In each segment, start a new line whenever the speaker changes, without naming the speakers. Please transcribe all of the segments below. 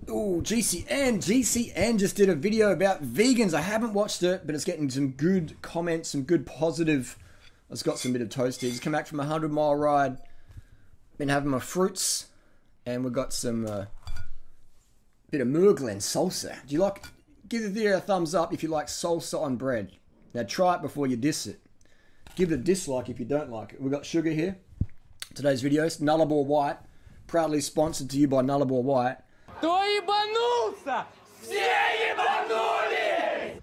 Ooh, GCN just did a video about vegans. I haven't watched it, but it's getting some good comments, some good positive. It's got some bit of toasty. Just come back from a 100-mile ride. Been having my fruits, and we've got some bit of Murglen salsa. Do you like? Give the video a thumbs up if you like salsa on bread. Now try it before you diss it. Give it a dislike if you don't like it. We've got sugar here. Today's video is Nullarbor White, proudly sponsored to you by Nullarbor White.
Кто ебанулся? Все ебанулись!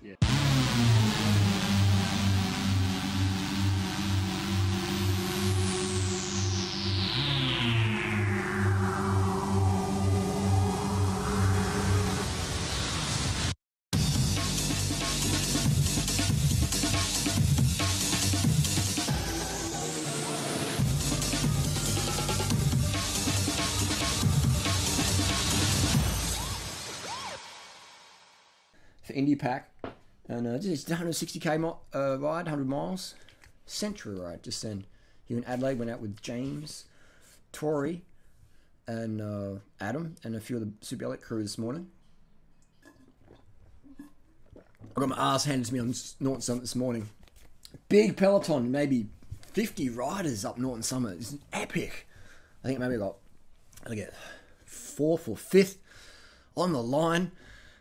For Indie Pack, and just 160k ride, 100 miles, Central ride. Just then, here in Adelaide, went out with James, Tori, and Adam, and a few of the Super Elite crew this morning. I got my ass handed to me on Norton Summit this morning. Big peloton, maybe 50 riders up Norton Summit. It's epic. I think maybe I get 4th or 5th on the line.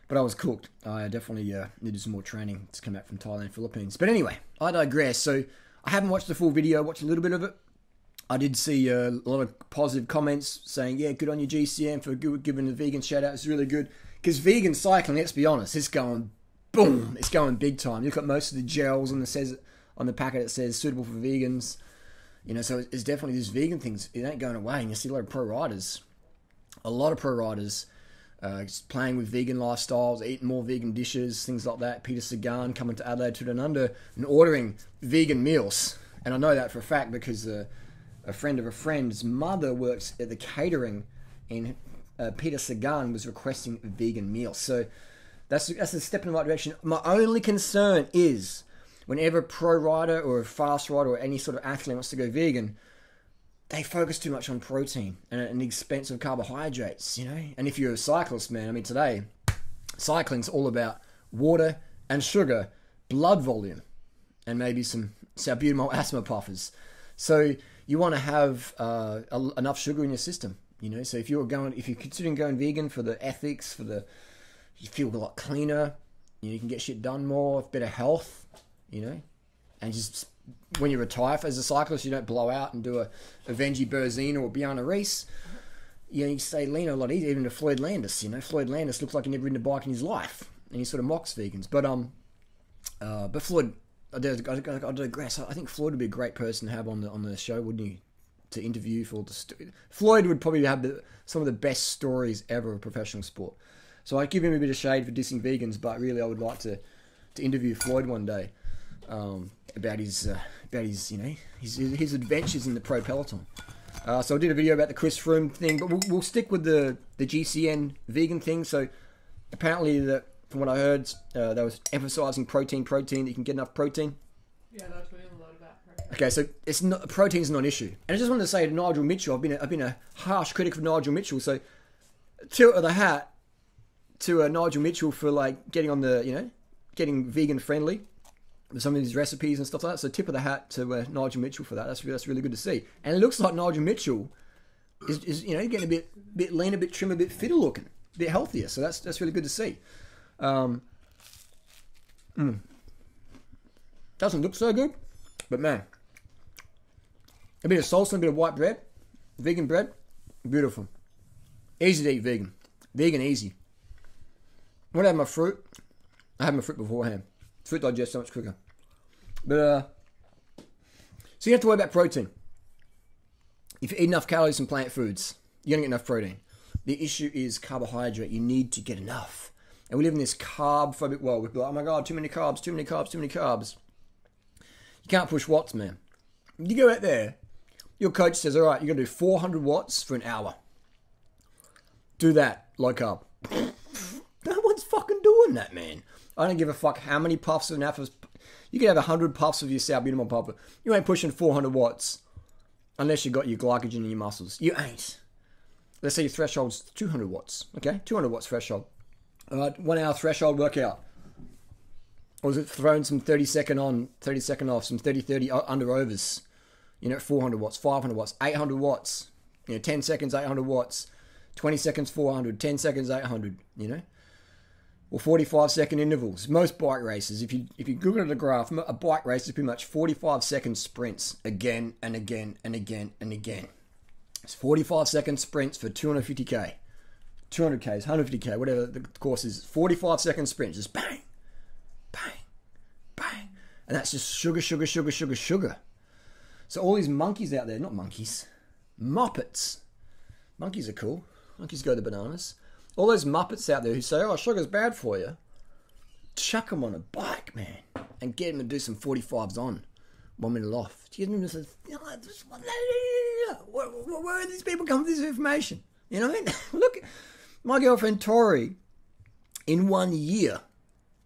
But I was cooked. I definitely needed some more training to come back from Thailand, Philippines. But anyway, I digress. So I haven't watched the full video. Watched a little bit of it. I did see a lot of positive comments saying, yeah, good on your GCN for giving the vegan shout out. It's really good. Because vegan cycling, let's be honest, it's going boom. It's going big time. You've got most of the gels on the packet. It says suitable for vegans. You know, so it's definitely this vegan thing. It ain't going away. And you see a lot of pro riders. Just playing with vegan lifestyles, eating more vegan dishes, things like that. Peter Sagan coming to Adelaide to Down Under and ordering vegan meals. And I know that for a fact because a friend of a friend's mother works at the catering, and Peter Sagan was requesting vegan meals. So that's a step in the right direction. My only concern is whenever a pro rider or a fast rider or any sort of athlete wants to go vegan, they focus too much on protein and at the expense of carbohydrates, you know? And if you're a cyclist, man, I mean, today, cycling's all about water and sugar, blood volume, and maybe some salbutamol asthma puffers. So you want to have enough sugar in your system, you know? So if you're considering going vegan for the ethics, you feel a lot cleaner, you can get shit done more, better health, you know? And just when you retire as a cyclist, you don't blow out and do a Venji Berzina or Bjarne Rees. You know, you stay leaner a lot easier, even to Floyd Landis. You know, Floyd Landis looks like he never ridden a bike in his life, and he sort of mocks vegans. But Floyd, I digress. I think Floyd would be a great person to have on the show, wouldn't he? To interview for Floyd would probably have some of the best stories ever of professional sport. So I give him a bit of shade for dissing vegans, but really I would like to interview Floyd one day. About his adventures in the pro peloton. So I did a video about the Chris Froome thing, but we'll stick with the GCN vegan thing. So apparently, from what I heard, they was emphasising protein that you can get enough protein.
Yeah, they're tweeting a lot about protein.
Okay, so protein's not an issue. And I just wanted to say to Nigel Mitchell, I've been a harsh critic of Nigel Mitchell. So tilt of the hat to Nigel Mitchell for like getting vegan friendly with some of these recipes and stuff like that. So tip of the hat to Nigel Mitchell for that. That's really good to see. And it looks like Nigel Mitchell is getting a bit leaner, a bit trimmer, a bit fitter looking, a bit healthier. So that's really good to see. Doesn't look so good, but man, a bit of salsa, a bit of white bread, vegan bread, beautiful. Easy to eat vegan. Vegan easy. When I have my fruit, I have my fruit beforehand. Fruit digests so much quicker. But, so you have to worry about protein. If you eat enough calories from plant foods, you're going to get enough protein. The issue is carbohydrate. You need to get enough. And we live in this carb-phobic world. We're like, oh my God, too many carbs, too many carbs, too many carbs. You can't push watts, man. You go out there, your coach says, all right, you're going to do 400 watts for an hour. Do that, low carb. No one's fucking doing that, man. I don't give a fuck how many puffs of naphas. You can have 100 puffs of your salbutamol puffer. You ain't pushing 400 watts unless you got your glycogen in your muscles. You ain't. let's say your threshold's 200 watts. Okay, 200 watts threshold. All right, 1 hour threshold workout. Or is it throwing some 30-second on, 30-second off, some 30-30 under overs? 400 watts, 500 watts, 800 watts. 10 seconds, 800 watts. 20 seconds, 400. 10 seconds, 800. Or 45-second intervals. Most bike races, if you Google the graph, a bike race is pretty much 45-second sprints again and again and again and again. It's 45-second sprints for 250k, 200ks, 150k, whatever the course is. 45-second sprints, just bang, bang, bang, and that's just sugar, sugar, sugar, sugar, sugar. So all these monkeys out there, not monkeys, muppets. Monkeys are cool. Monkeys go to bananas. All those muppets out there who say, "Oh, sugar's bad for you," chuck them on a bike, man, and get them to do some 45s on, 1 minute off. Get them to say, where are these people coming with this information? You know what I mean? Look, my girlfriend Tori, in 1 year,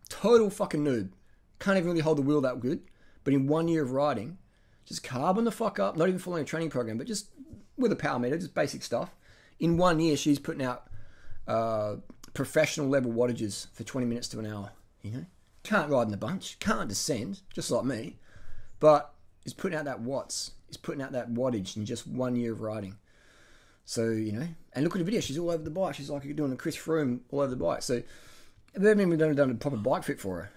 total fucking noob, can't even really hold the wheel that good, but in 1 year of riding, just carbon the fuck up, not even following a training program, but just with a power meter, just basic stuff. In 1 year, she's putting out professional level wattages for 20 minutes to an hour. Can't ride in a bunch, can't descend, just like me, but is putting out that watts, is putting out that wattage in just 1 year of riding. So, and look at the video, she's all over the bike. She's like doing a Chris Froome all over the bike. So, we haven't even done a proper bike fit for her.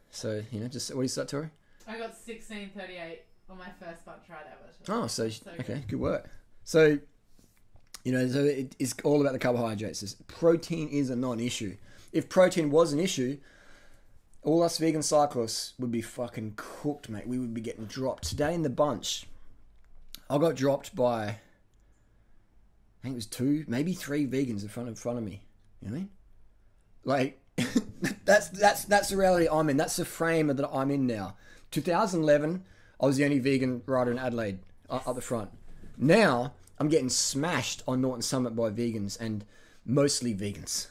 So, just, what do you say, Tori?
I got 16:38 on my first bunch ride ever.
Oh, so okay, good work. So, so it's all about the carbohydrates. Protein is a non-issue. If protein was an issue, all us vegan cyclists would be fucking cooked, mate. We would be getting dropped. Today in the bunch, I got dropped by, I think it was 2, maybe 3 vegans in front of me. You know what I mean? Like, that's the reality I'm in. That's the frame that I'm in now. 2011, I was the only vegan rider in Adelaide up the front. Now, I'm getting smashed on Norton Summit by vegans, and mostly vegans.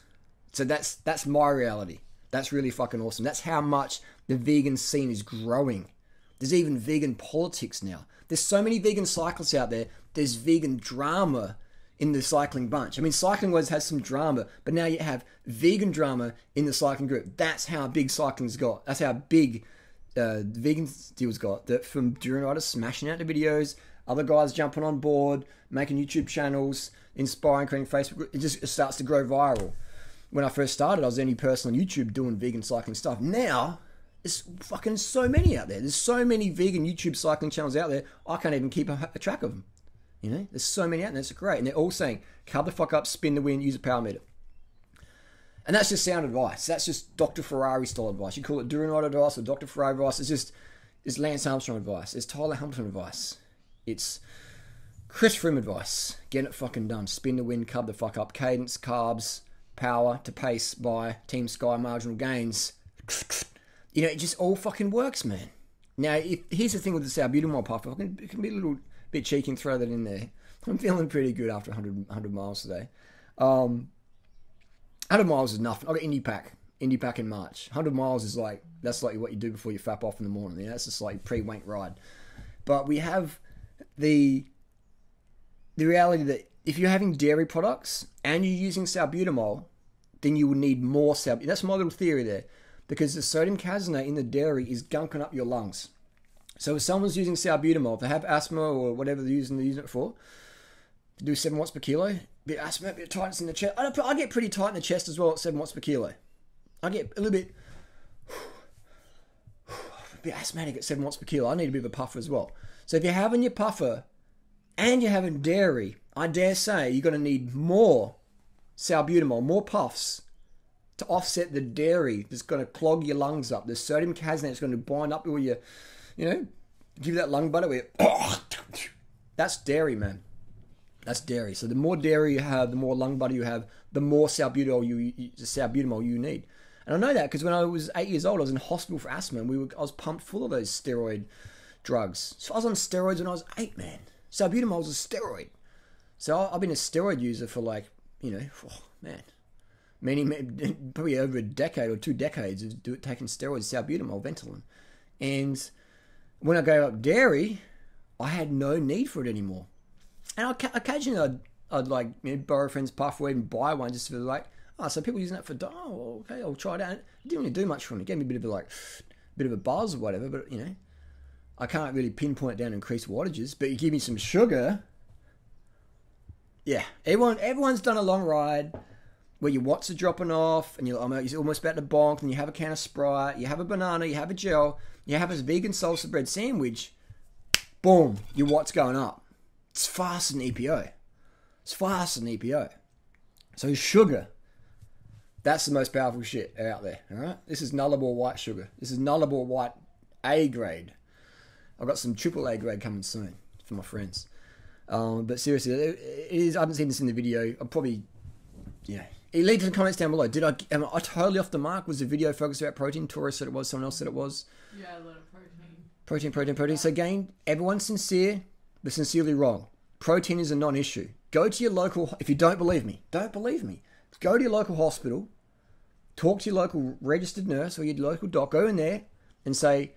So that's my reality. That's really fucking awesome. That's how much the vegan scene is growing. There's even vegan politics now. There's so many vegan cyclists out there. There's vegan drama in the cycling bunch. I mean, cycling always has some drama, but now you have vegan drama in the cycling group. That's how big cycling's got. That's how big vegan deals got. That from Durianriders smashing out the videos, other guys jumping on board, making YouTube channels, inspiring, creating Facebook. It starts to grow viral. When I first started, I was the only person on YouTube doing vegan cycling stuff. Now, there's fucking so many out there. There's so many vegan YouTube cycling channels out there, I can't even keep a track of them. There's so many out there. It's great. And they're all saying, carb the fuck up, spin the wind, use a power meter. And that's just sound advice. That's just Dr. Ferrari style advice. You call it Durianrider advice or Dr. Ferrari advice. It's Lance Armstrong advice. It's Tyler Hamilton advice. It's Chris Froome advice. Get it fucking done. Spin the wind, carb the fuck up. Cadence, carbs, power to pace by Team Sky marginal gains. It just all fucking works, man. Now, here's the thing with the salbutamol puffer. It can be a little bit cheeky and throw that in there. I'm feeling pretty good after 100 miles today. 100 miles is nothing. I got Indy Pack in March. 100 miles is that's like what you do before you fap off in the morning. That's just like pre-wank ride. But we have the reality that if you're having dairy products and you're using salbutamol, then you will need more salbutamol. That's my little theory there. Because the sodium caseinate in the dairy is gunking up your lungs. So if someone's using salbutamol, if they have asthma or whatever they're using it for, to do 7 watts per kilo, bit of asthma, bit of tightness in the chest. I get pretty tight in the chest as well at 7 watts per kilo. I get a little bit asthmatic at 7 watts per kilo. I need a bit of a puffer as well. So if you're having your puffer and you're having dairy, I dare say you're going to need more salbutamol, more puffs to offset the dairy that's going to clog your lungs up. The sodium caseinate is going to bind up with your, give you that lung butter where that's dairy, man. That's dairy. So the more dairy you have, the more lung butter you have, the more salbutamol you need. And I know that because when I was 8 years old, I was in hospital for asthma, and I was pumped full of those steroid drugs. So I was on steroids when I was 8, man. Salbutamol is a steroid. So I've been a steroid user for probably over a decade or 2 decades of taking steroids, salbutamol, Ventolin. And when I gave up dairy, I had no need for it anymore. And occasionally I'd like borrow a friend's puff or even buy one just for like, oh, so people using that for, oh, okay, I'll try it out. It didn't really do much for me. It gave me a bit of a buzz or whatever, but I can't really pinpoint down increased wattages. But you give me some sugar, yeah. Everyone's done a long ride where your watts are dropping off and you're almost about to bonk, and you have a can of Sprite, you have a banana, you have a gel, you have a vegan salsa bread sandwich, boom, your watts going up. It's faster than EPO. So sugar, that's the most powerful shit out there, all right? This is nullable white sugar. This is nullable white A grade. I've got some triple A grade coming soon for my friends. But seriously, it is. I haven't seen this in the video. I'm probably, leave in the comments down below. Am I totally off the mark? Was the video focused about protein? Tori said it was. Someone else said it was.
Yeah, a lot of protein.
Protein. So again, everyone's sincere, but sincerely wrong. Protein is a non-issue. Go to your local. If you don't believe me, go to your local hospital. Talk to your local registered nurse or your local doc. Go in there and say,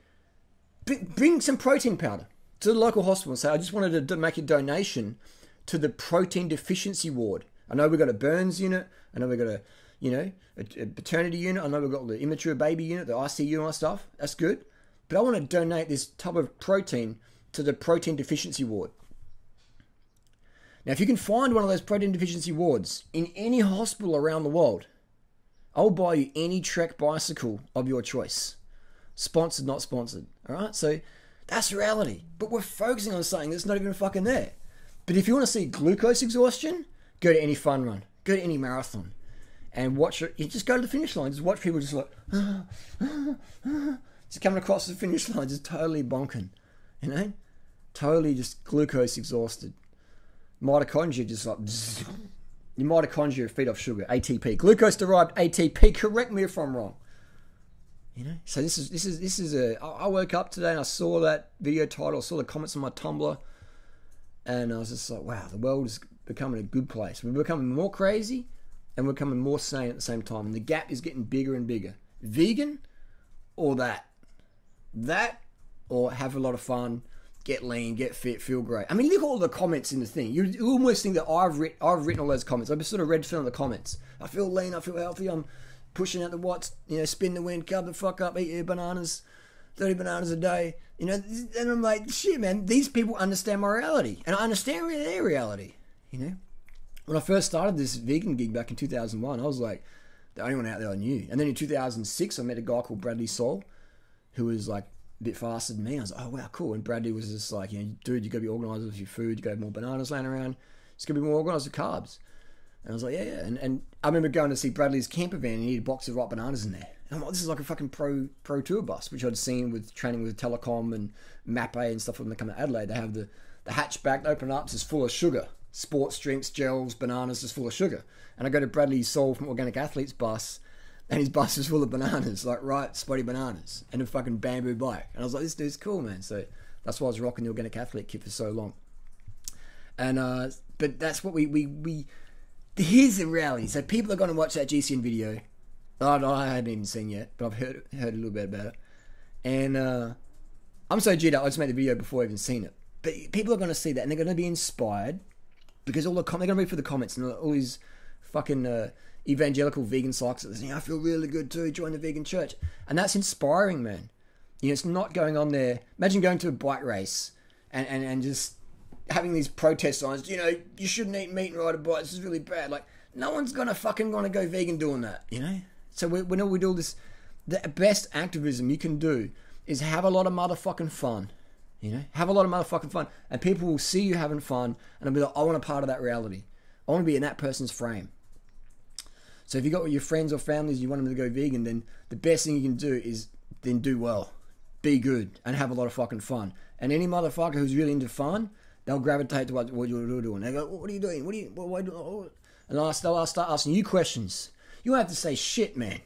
bring some protein powder to the local hospital and say, I just wanted to make a donation to the protein deficiency ward. I know we've got a burns unit. I know we've got a paternity unit. I know we've got the immature baby unit, the ICU and all that stuff. That's good. But I want to donate this tub of protein to the protein deficiency ward. Now, if you can find one of those protein deficiency wards in any hospital around the world, I'll buy you any Trek bicycle of your choice. Sponsored, not sponsored. All right? So that's reality. But we're focusing on something that's not even fucking there. But if you want to see glucose exhaustion, go to any fun run. Go to any marathon. And watch it. You just go to the finish line. Just watch people just like, just coming across the finish line, just totally bonking. Totally just glucose exhausted. Mitochondria just like, your mitochondria feed off sugar, ATP, glucose derived ATP. Correct me if I'm wrong. So this is I woke up today and I saw that video title, I saw the comments on my Tumblr, and I was just like, wow, the world is becoming a good place. We're becoming more crazy and we're becoming more sane at the same time, and the gap is getting bigger and bigger. Vegan or that or have a lot of fun, get lean, get fit, feel great. I mean, look at all the comments in the thing. You almost think that I've written all those comments. I've just sort of read some of the comments. I feel lean, I feel healthy, I'm pushing out the watts, spin the wind, carb the fuck up, eat your bananas, 30 bananas a day. And I'm like, shit, man, these people understand my reality. And I understand their reality. When I first started this vegan gig back in 2001, I was like the only one out there I knew. And then in 2006, I met a guy called Bradley Soul, who was like a bit faster than me. I was like, oh wow, cool. And Bradley was just like, dude, you gotta be organized with your food, you gotta have more bananas laying around, it's gotta be more organized with carbs. And I was like, yeah. And I remember going to see Bradley's camper van and he had a box of ripe bananas in there. And I'm like, this is like a fucking pro tour bus, which I'd seen with training with Telecom and Map A and stuff when they come to Adelaide. They have the hatchback, they open up, it's just full of sugar. Sports drinks, gels, bananas, just full of sugar. And I go to Bradley's Soul from Organic Athletes bus, and his bus is full of bananas, like right spotty bananas, and a fucking bamboo bike. And I was like, this dude's cool, man. So that's why I was rocking the Organic Athlete kit for so long. And but that's what we here's the reality. So people are going to watch that GCN video. I hadn't even seen yet, but I've heard a little bit about it. And I'm so G'd up, I just made the video before I even seen it. But people are going to see that, and they're going to be inspired, because they're going to read for the comments, and all these fucking evangelical vegan cyclists, I feel really good too, join the vegan church. And that's inspiring, man. It's not going on there. Imagine going to a bike race and just having these protest signs, you shouldn't eat meat and ride a bike, this is really bad. Like, no one's gonna fucking want to go vegan doing that, So when we do all this, the best activism you can do is have a lot of motherfucking fun. Have a lot of motherfucking fun, and people will see you having fun, and they'll be like, I want a part of that reality. I want to be in that person's frame. So if you got your friends or families, you want them to go vegan, then the best thing you can do is then do well, be good, and have a lot of fucking fun. And any motherfucker who's really into fun, they'll gravitate to what you're doing. They go, what are you doing? What are you doing? And I'll start asking you questions. You don't have to say shit, man,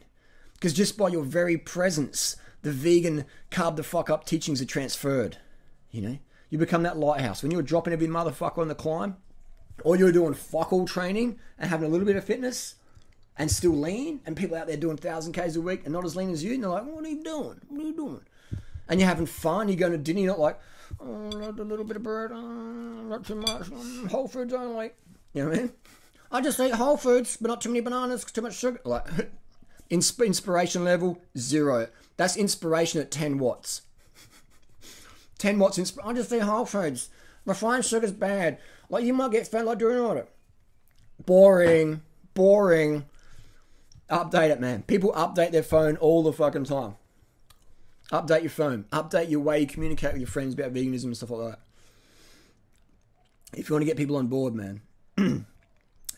because just by your very presence, the vegan carb the fuck up teachings are transferred. You become that lighthouse. When you're dropping every motherfucker on the climb, or you're doing fuck all training and having a little bit of fitness and still lean, and people out there doing 1,000 Ks a week and not as lean as you, and they're like, what are you doing? What are you doing? And you're having fun, you're going to dinner, you're not like, oh, not a little bit of bread, not too much, whole foods only. You know what I mean? I just eat whole foods, but not too many bananas, too much sugar. Like, inspiration level, 0. That's inspiration at 10 watts. 10 watts I just eat whole foods. Refined sugar's bad. Like, you might get fat like Durianrider. Boring. Update it, man. People update their phone all the fucking time. Update your phone. Update your way you communicate with your friends about veganism and stuff like that. If you want to get people on board, man.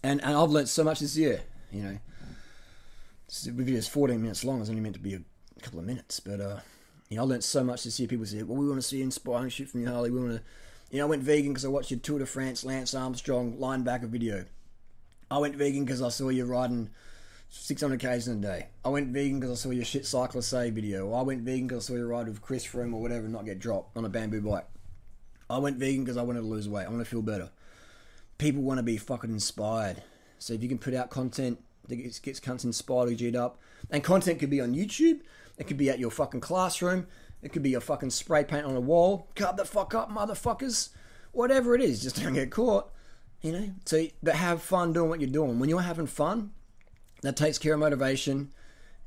And I've learnt so much this year, you know. This video is 14 minutes long. It's only meant to be a couple of minutes. But, you know, I learnt so much this year. People say, well, we want to see inspiring shit from you, Harley. We want to... You know, I went vegan because I watched your Tour de France Lance Armstrong linebacker video. I went vegan because I saw you riding 600 k's in a day. I went vegan because I saw your shit Cyclists video. I went vegan because I saw you ride with Chris Froome or whatever and not get dropped on a bamboo bike. I went vegan because I wanted to lose weight. I want to feel better. People want to be fucking inspired. So if you can put out content that gets cunts inspired or G'd up, and content could be on YouTube, it could be at your fucking classroom, it could be your fucking spray paint on a wall, carb the fuck up, motherfuckers. Whatever it is, just don't get caught. You know? So, but have fun doing what you're doing. When you're having fun, that takes care of motivation.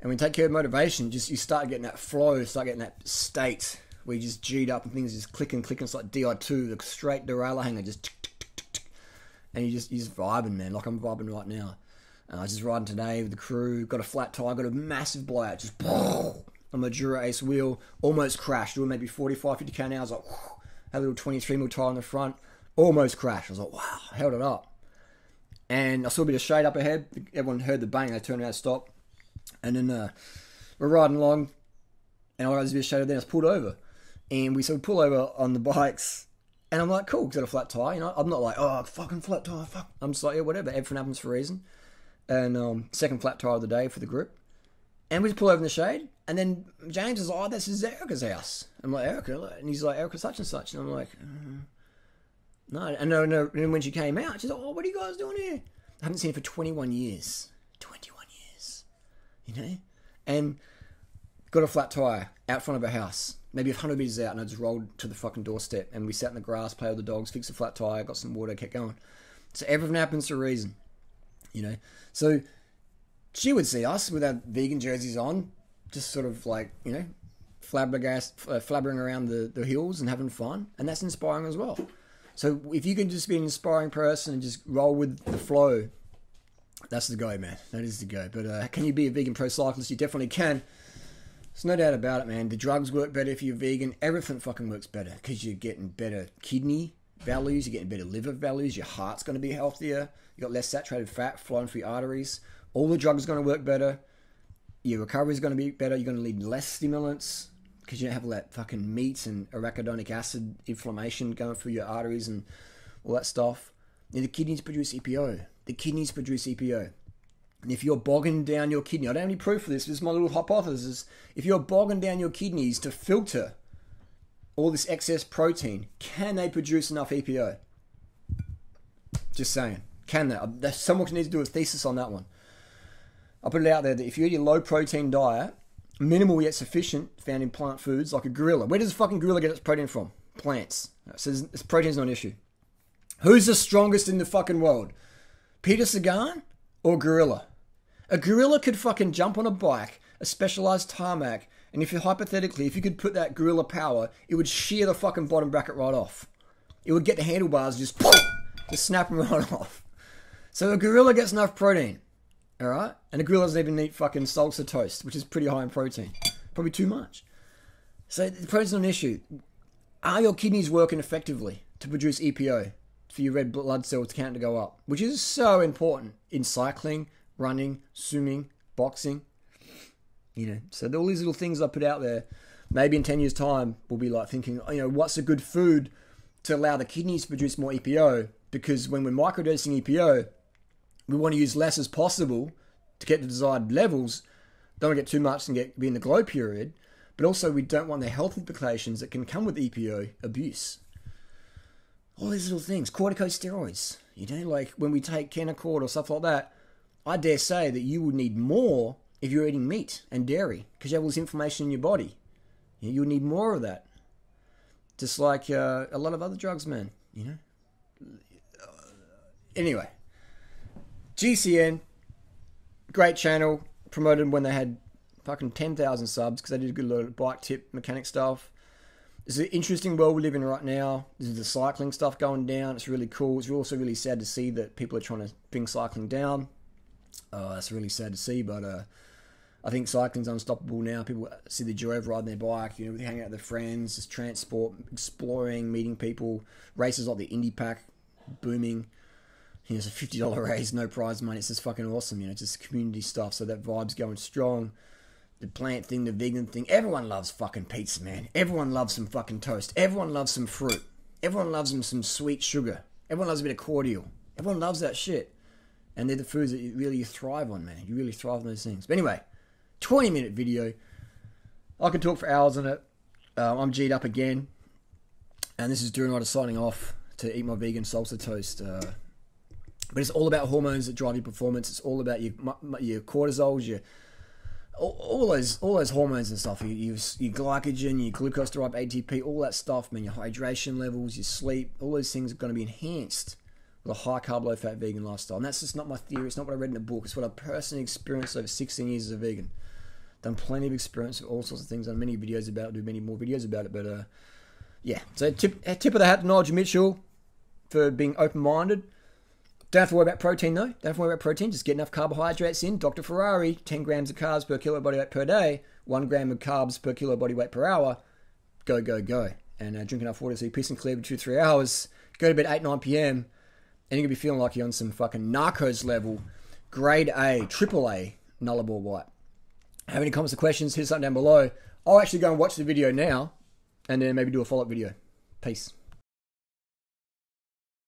And when you take care of motivation, you start getting that flow, start getting that state where you just G'd up and things just clicking. It's like DI2, the straight derailleur hanger, just tick, tick, tick, tick, tick. And you're just vibing, man. Like I'm vibing right now. I was just riding today with the crew, got a flat tire, got a massive blowout, just on my Dura Ace wheel, almost crashed, doing maybe 45, 50 k an hour. I was like, had a little 23mm tire on the front, almost crashed. I was like, wow, held it up. And I saw a bit of shade up ahead. Everyone heard the bang, they turned around and stopped. And then we're riding along, and I realized there's a bit of shade there, I was pulled over. And we pull over on the bikes, and I'm like, cool, got a flat tire, you know. I'm not like, oh, fucking flat tire, fuck. I'm just like, yeah, whatever, everything happens for a reason. And second flat tire of the day for the group. And we just pull over in the shade, and then James is like, oh, this is Erica's house. I'm like, Erica? And he's like, Erica such and such. And I'm like, no. And then when she came out, she's like, oh, what are you guys doing here? I haven't seen her for 21 years. 21 years. You know? And got a flat tire out front of her house. Maybe 100 meters out, and I just rolled to the fucking doorstep. And we sat in the grass, played with the dogs, fixed the flat tire, got some water, kept going. So everything happens for a reason. You know? So she would see us with our vegan jerseys on, just sort of like, you know, flabbering around the hills and having fun. And that's inspiring as well. So if you can just be an inspiring person and just roll with the flow, that's the go, man. That is the go. But can you be a vegan pro cyclist? You definitely can. There's no doubt about it, man. The drugs work better if you're vegan. Everything fucking works better because you're getting better kidney values. You're getting better liver values. Your heart's going to be healthier. You got less saturated fat flowing through your arteries. All the drugs are going to work better. Your recovery is going to be better. You're going to need less stimulants because you don't have all that fucking meat and arachidonic acid inflammation going through your arteries and all that stuff. And the kidneys produce EPO. And if you're bogging down your kidney, I don't have any proof for this, this is my little hypothesis. If you're bogging down your kidneys to filter all this excess protein, can they produce enough EPO? Just saying. Can they? Someone needs to do a thesis on that one. I'll put it out there that if you eat a low protein diet, minimal yet sufficient, found in plant foods, like a gorilla. Where does a fucking gorilla get its protein from? Plants. So protein's not an issue. Who's the strongest in the fucking world? Peter Sagan or gorilla? A gorilla could fucking jump on a bike, a specialized tarmac, and if you could put that gorilla power, it would shear the fucking bottom bracket right off. It would get the handlebars just snap them right off. So a gorilla gets enough protein. Alright? And a gorilla doesn't even eat fucking salsa toast, which is pretty high in protein. Probably too much. So the protein's not an issue. Are your kidneys working effectively to produce EPO for your red blood cells count to go up? Which is so important in cycling, running, swimming, boxing. You know, so all these little things I put out there, maybe in 10 years' time, we'll be like thinking, you know, what's a good food to allow the kidneys to produce more EPO? Because when we're microdosing EPO, we want to use less as possible to get the desired levels. Don't want to get too much and be in the glow period. But also we don't want the health implications that can come with EPO abuse. All these little things. Corticosteroids. You know, like when we take Kenacort or stuff like that, I dare say that you would need more if you're eating meat and dairy because you have all this inflammation in your body. You would need more of that. Just like a lot of other drugs, man. You know? Anyway, GCN, great channel. Promoted them when they had fucking 10,000 subs because they did a good lot of bike tip mechanic stuff. It's an interesting world we live in right now. This is the cycling stuff going down. It's really cool. It's also really sad to see that people are trying to bring cycling down. That's really sad to see, but I think cycling's unstoppable now. People see the joy of riding their bike, you know, hanging out with their friends, just transport, exploring, meeting people. Races like the Indy Pack, booming. You know, it's a $50 race, no prize money. It's just fucking awesome, you know, just community stuff. So that vibe's going strong. The plant thing, the vegan thing. Everyone loves fucking pizza, man. Everyone loves some fucking toast. Everyone loves some fruit. Everyone loves some sweet sugar. Everyone loves a bit of cordial. Everyone loves that shit. And they're the foods that you thrive on, man. You really thrive on those things. But anyway, 20-minute video. I could talk for hours on it. I'm G'd up again. And this is Durianrider signing off to eat my vegan salsa toast. But it's all about hormones that drive your performance. It's all about your cortisols, your all those hormones and stuff. Your glycogen, your glucose derived ATP, all that stuff, man. Your hydration levels, your sleep, all those things are going to be enhanced with a high carb, low fat vegan lifestyle. And that's just not my theory. It's not what I read in a book. It's what I personally experienced over 16 years as a vegan. Done plenty of experience with all sorts of things. Done many videos about it. Do many more videos about it. But yeah. So tip of the hat to Nigel Mitchell for being open-minded. Don't have to worry about protein though. Don't have to worry about protein. Just get enough carbohydrates in. Dr. Ferrari, 10 grams of carbs per kilo body weight per day, 1 gram of carbs per kilo body weight per hour. Go, go, go. And drink enough water so you're peace and clear for 2-3 hours. Go to bed 8-9 p.m. And you're going to be feeling like you're on some fucking narcos level, grade A, triple A, nullarbor white. Have any comments or questions? Hit something down below. I'll actually go and watch the video now and then maybe do a follow-up video. Peace.